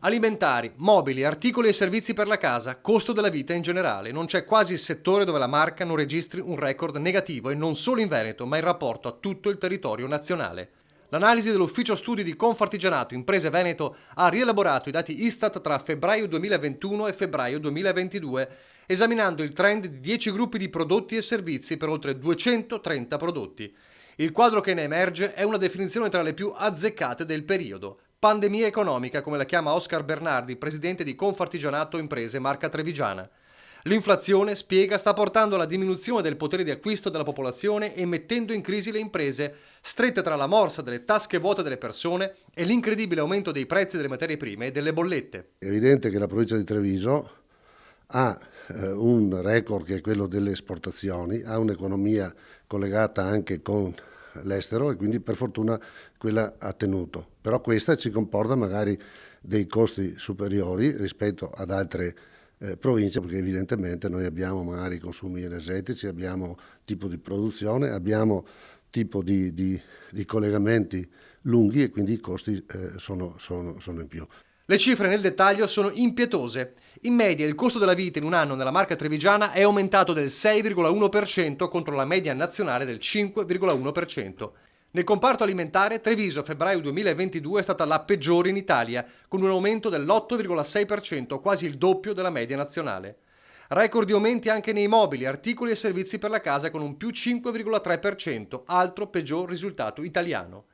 Alimentari, mobili, articoli e servizi per la casa, costo della vita in generale. Non c'è quasi settore dove la marca non registri un record negativo e non solo in Veneto, ma in rapporto a tutto il territorio nazionale. L'analisi dell'Ufficio Studi di Confartigianato Imprese Veneto ha rielaborato i dati Istat tra febbraio 2021 e febbraio 2022, esaminando il trend di 10 gruppi di prodotti e servizi per oltre 230 prodotti. Il quadro che ne emerge è una definizione tra le più azzeccate del periodo. Pandemia economica, come la chiama Oscar Bernardi, presidente di Confartigianato Imprese Marca Trevigiana. L'inflazione, spiega, sta portando alla diminuzione del potere di acquisto della popolazione e mettendo in crisi le imprese, strette tra la morsa delle tasche vuote delle persone e l'incredibile aumento dei prezzi delle materie prime e delle bollette. È evidente che la provincia di Treviso ha un record che è quello delle esportazioni, ha un'economia collegata anche con l'estero e quindi per fortuna quella ha tenuto. Però questa ci comporta magari dei costi superiori rispetto ad altre province, perché evidentemente noi abbiamo magari consumi energetici, abbiamo tipo di produzione, abbiamo tipo di collegamenti lunghi e quindi i costi sono in più. Le cifre nel dettaglio sono impietose. In media il costo della vita in un anno nella Marca Trevigiana è aumentato del 6,1% contro la media nazionale del 5,1%. Nel comparto alimentare, Treviso a febbraio 2022 è stata la peggiore in Italia, con un aumento dell'8,6%, quasi il doppio della media nazionale. Record di aumenti anche nei mobili, articoli e servizi per la casa con un più 5,3%, altro peggior risultato italiano.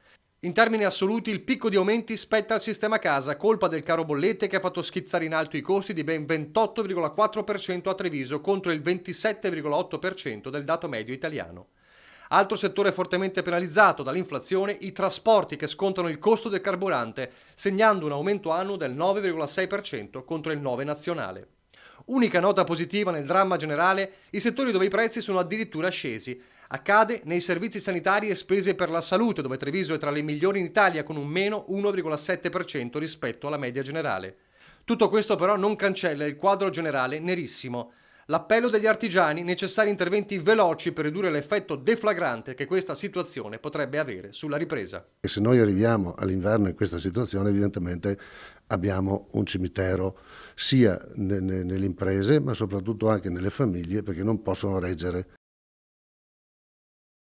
In termini assoluti il picco di aumenti spetta al sistema casa, colpa del caro bollette che ha fatto schizzare in alto i costi di ben 28,4% a Treviso contro il 27,8% del dato medio italiano. Altro settore fortemente penalizzato dall'inflazione, i trasporti che scontano il costo del carburante, segnando un aumento annuo del 9,6% contro il 9% nazionale. Unica nota positiva nel dramma generale, i settori dove i prezzi sono addirittura scesi. Accade nei servizi sanitari e spese per la salute, dove Treviso è tra le migliori in Italia con un meno 1,7% rispetto alla media generale. Tutto questo però non cancella il quadro generale nerissimo. L'appello degli artigiani, necessari interventi veloci per ridurre l'effetto deflagrante che questa situazione potrebbe avere sulla ripresa. E se noi arriviamo all'inverno in questa situazione, evidentemente abbiamo un cimitero sia nelle imprese, ma soprattutto anche nelle famiglie, perché non possono reggere